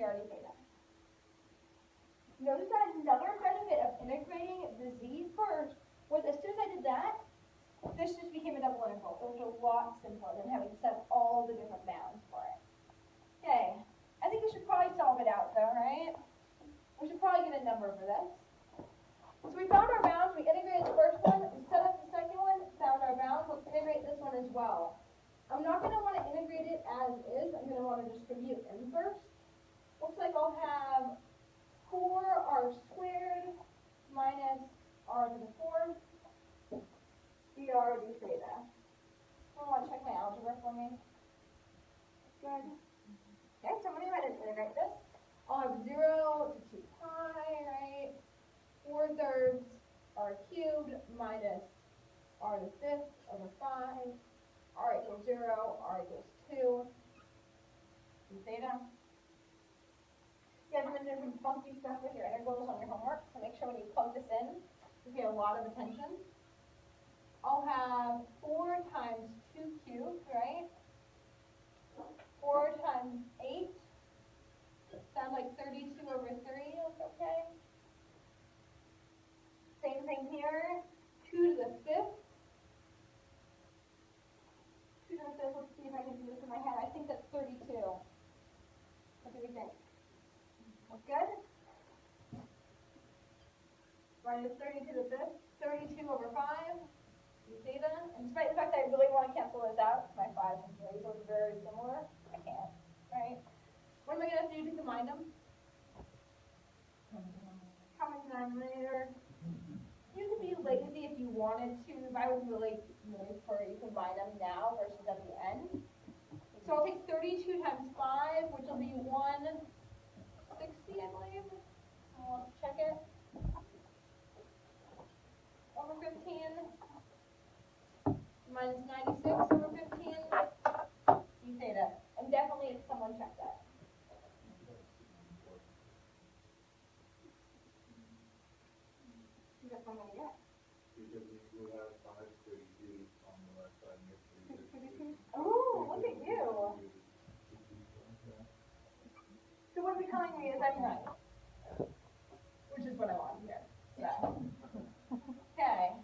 already theta. Notice that another benefit of integrating the z first was as soon as I did that, this just became a double integral. It was a lot simpler than having to set all the different bounds for it. Okay, I think we should probably solve it out though, right? We should probably get a number for this. So we found our bounds, we integrated the first one, we set up the second one, found our bounds, let's integrate this one as well. I'm not going to want to integrate it as is, I'm going to want to distribute in first. Looks like I'll have 4r squared minus r to the 4th dr d theta. Someone want to check my algebra for me? Good. Okay, so I'm going to go ahead and integrate this. I'll have 0 to 2 pi, right? 4/3 r cubed minus r to the 5th over 5. R equals 0, R equals 2. D theta. You guys have been doing some funky stuff with your integrals on your homework, so make sure when you plug this in, you pay a lot of attention. I'll have 4 times 2 cubed, right? 4 times 8. Sounds like 32 over 3 is okay. Same thing here. 2 to the 5th. 2 to the 5th, let's see if I can do this in my head. I think that's 32. What do we think? That's good? Minus 32 to the 5th. 32 over 5. D theta. And despite the fact that I really want to cancel this out, my 5s and 3s are very similar, I can't, right? What am I going to do to combine them? Common denominator. You could be lazy if you wanted to. I would really prefer you combine them now versus at the end. So I'll take 32 times 5, which will be 160, I believe. Let's check it. Over 15 minus 96 over 15. D theta. And definitely someone check that. That's what I'm going to get. Because we have 532 on the left side and 632? Oh, look at you. So what are we telling me is I'm right? Which is what I want here. So. Okay.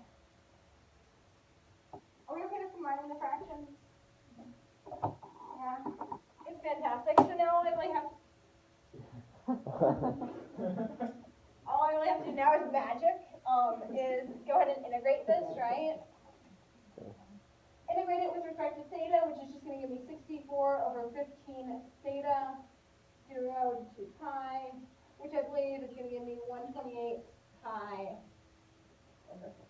Are we okay with combining the fractions? Yeah. It's fantastic. So now I only have all I really have to do now is magic. Is go ahead and integrate this, right? Integrate it with respect to theta, which is just going to give me 64 over 15 theta, 0 to 2 pi, which I believe is going to give me 128 pi over 15.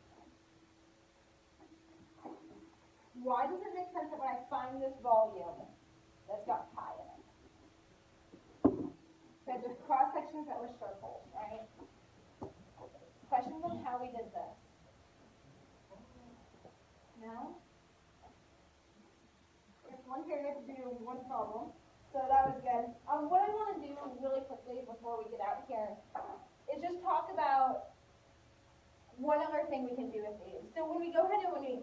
Why does it make sense that when I find this volume that's got pi in it? Because there's cross sections that were circles, right? Questions on how we did this? No? There's one period to do one problem, so that was good. What I want to do really quickly before we get out here is just talk about one other thing we can do with these. So when we go ahead and when we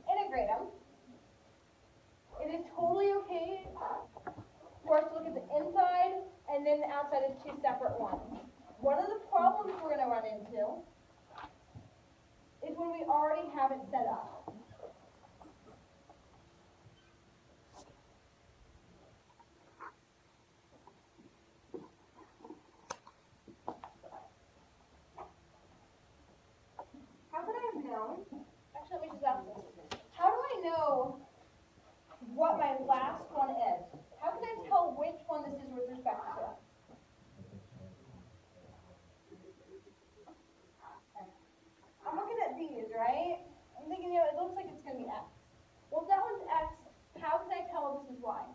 integrate them, it is totally okay for us to look at the inside and then the outside as two separate ones. One of the problems we're going to run into is when we already have it set up. How could I have known? Actually, let me just ask this. How do I know what my last one is? How can I tell which one this is with respect to? I'm looking at these, right? I'm thinking, you know, it looks like it's going to be X. Well, if that one's X, how can I tell this is Y?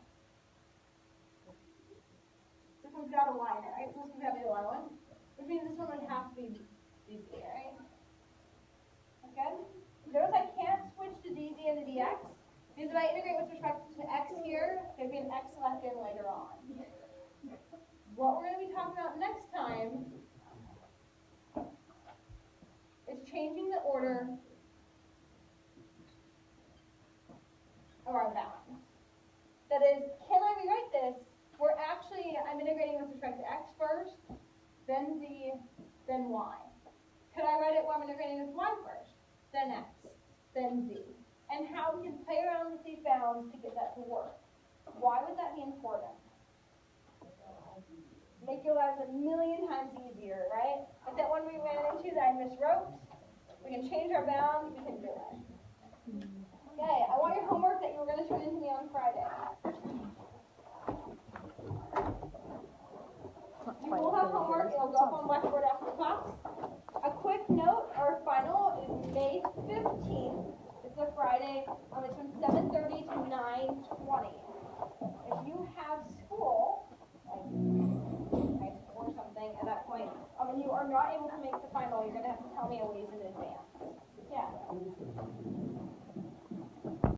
This one's got a Y in it, right? So this would have the Y one, which means this one would have to be DZ, right? Okay? Notice I can't switch to DZ into DX, because if I integrate with respect to X here, there'd be an X left in later on. What we're going to be talking about next time is changing the order of our bounds. That is, can I rewrite this where actually I'm integrating with respect to Y first, then X, then Z. And how we can play around with these bounds to get that to work. Why would that be important? Make your lives a million times easier, right? Like that one we ran into that I miswrote. We can change our bounds, we can do it. Okay, I want your homework that you were going to turn into me on Friday. You will have homework, it'll go up on Blackboard after class. A quick note, our final is May 15th. It's a Friday, it's from 7:30 to 9:20. If you have school, like high school or something at that point, and you are not able to make the final, you're going to have to tell me a ways in advance. Yeah.